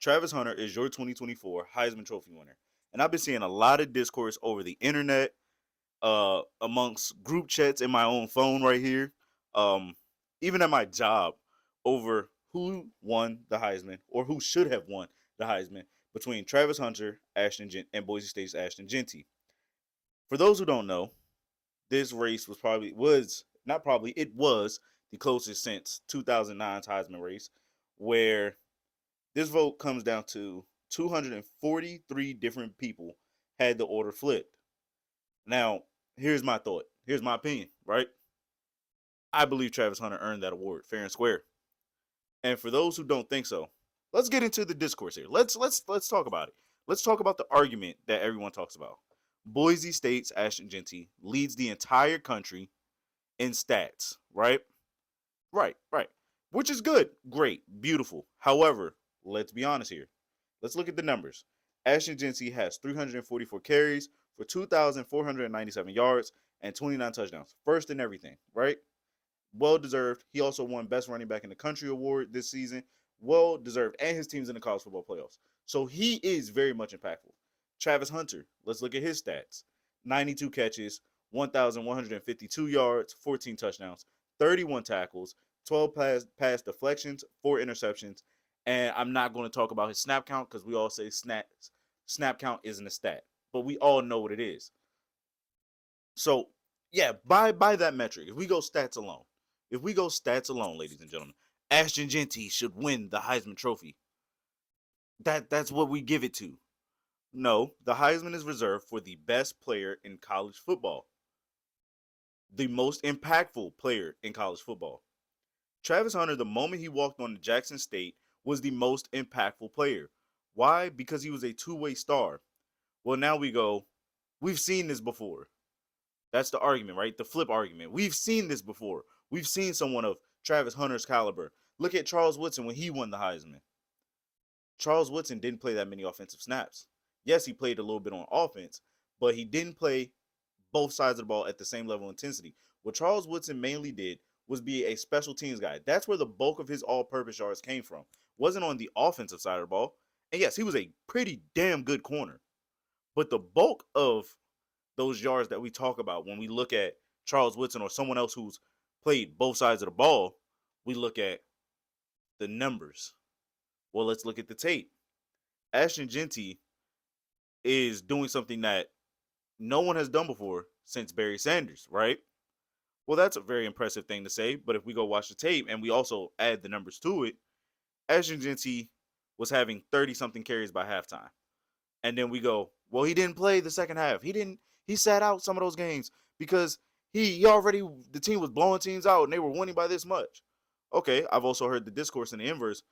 Travis Hunter is your 2024 Heisman Trophy winner. And I've been seeing a lot of discourse over the internet, amongst group chats in my own phone right here, um, even at my job, over who won the Heisman or who should have won the Heisman between Travis Hunter, and Boise State's Ashton Jeanty. For those who don't know, this race was not probably it was the closest since 2009's Heisman race, where this vote comes down to 243 different people had the order flipped. Now, here's my thought. Here's my opinion, right? I believe Travis Hunter earned that award fair and square. And for those who don't think so, let's get into the discourse here. Let's talk about it. Let's talk about the argument that everyone talks about. Boise State's Ashton Jeanty leads the entire country in stats, right? Right. Which is good. Great. Beautiful. However, let's be honest here. Let's look at the numbers. Ashton Jeanty has 344 carries for 2,497 yards and 29 touchdowns. First in everything, right? Well deserved. He also won Best Running Back in the Country award this season. Well deserved. And his team's in the college football playoffs. So he is very much impactful. Travis Hunter, let's look at his stats. 92 catches, 1,152 yards, 14 touchdowns, 31 tackles, 12 pass deflections, 4 interceptions. And I'm not going to talk about his snap count because we all say snap count isn't a stat. But we all know what it is. So, yeah, by that metric, if we go stats alone, ladies and gentlemen, Ashton Jeanty should win the Heisman Trophy. That's what we give it to. No, the Heisman is reserved for the best player in college football, the most impactful player in college football. Travis Hunter, the moment he walked on to Jackson State, was the most impactful player. Why? Because he was a two-way star. Well, now we've seen this before. That's the argument, right? The flip argument. We've seen this before. We've seen someone of Travis Hunter's caliber. Look at Charles Woodson when he won the Heisman. Charles Woodson didn't play that many offensive snaps. Yes, he played a little bit on offense, but he didn't play both sides of the ball at the same level of intensity. What Charles Woodson mainly did was be a special teams guy. That's where the bulk of his all-purpose yards came from. Wasn't on the offensive side of the ball. And yes, he was a pretty damn good corner. But the bulk of those yards that we talk about when we look at Charles Woodson or someone else who's played both sides of the ball, we look at the numbers. Well, let's look at the tape. Ashton Jeanty is doing something that no one has done before since Barry Sanders, right? Well, that's a very impressive thing to say, but if we go watch the tape and we also add the numbers to it, Ashton Jeanty was having 30-something carries by halftime. And then we go, well, he didn't play the second half. He sat out some of those games because the team was blowing teams out and they were winning by this much. Okay, I've also heard the discourse in the inverse.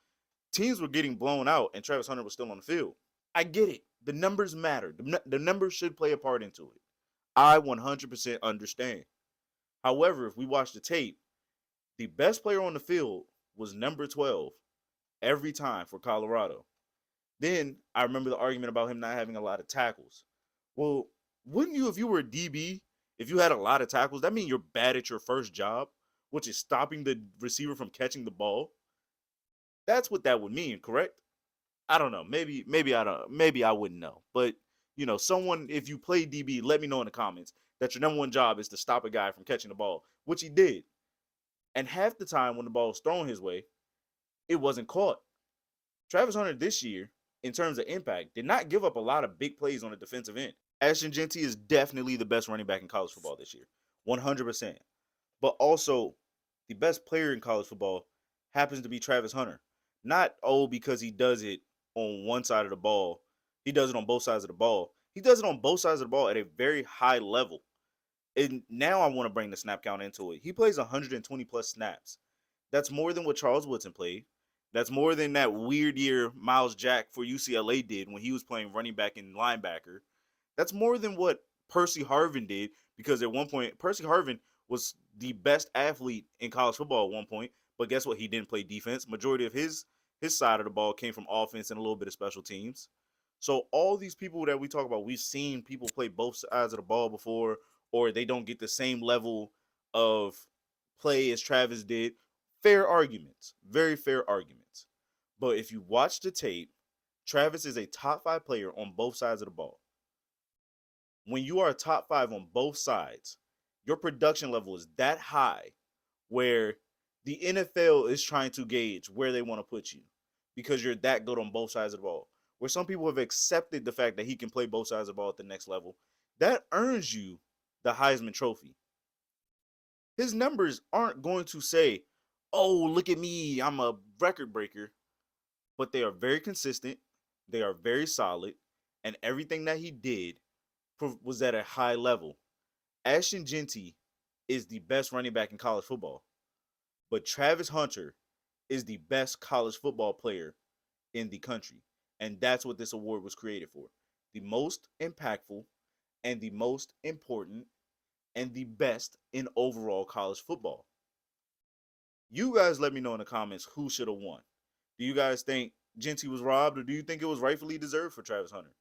Teams were getting blown out and Travis Hunter was still on the field. I get it. The numbers matter. The numbers should play a part into it. I 100% understand. However, if we watch the tape, the best player on the field was number 12 every time for Colorado. Then I remember the argument about him not having a lot of tackles. Well, wouldn't you, if you were a DB, if you had a lot of tackles, that means you're bad at your first job, which is stopping the receiver from catching the ball? That's what that would mean, correct? I don't know. Maybe I wouldn't know. But someone, if you play DB, let me know in the comments that your number one job is to stop a guy from catching the ball, which he did. And half the time when the ball was thrown his way, it wasn't caught. Travis Hunter this year, in terms of impact, did not give up a lot of big plays on the defensive end. Ashton Jeanty is definitely the best running back in college football this year, 100%. But also, the best player in college football happens to be Travis Hunter. Not, because he does it on one side of the ball. He does it on both sides of the ball. He does it on both sides of the ball at a very high level. And now I want to bring the snap count into it. He plays 120 plus snaps. That's more than what Charles Woodson played. That's more than that weird year Miles Jack for UCLA did when he was playing running back and linebacker. That's more than what Percy Harvin did, because at one point, Percy Harvin was the best athlete in college football at one point. But guess what? He didn't play defense. Majority of his side of the ball came from offense and a little bit of special teams. So all these people that we talk about, we've seen people play both sides of the ball before, or they don't get the same level of play as Travis did. Fair arguments, very fair arguments. But if you watch the tape, Travis is a top 5 player on both sides of the ball. When you are a top 5 on both sides, your production level is that high where the NFL is trying to gauge where they want to put you because you're that good on both sides of the ball. Where some people have accepted the fact that he can play both sides of the ball at the next level, that earns you the Heisman Trophy. His numbers aren't going to say, oh, look at me, I'm a record breaker. But they are very consistent, they are very solid, and everything that he did was at a high level. Ashton Jeanty is the best running back in college football, but Travis Hunter is the best college football player in the country. And that's what this award was created for. The most impactful and the most important and the best in overall college football. You guys let me know in the comments who should have won. Do you guys think Jeanty was robbed, or do you think it was rightfully deserved for Travis Hunter?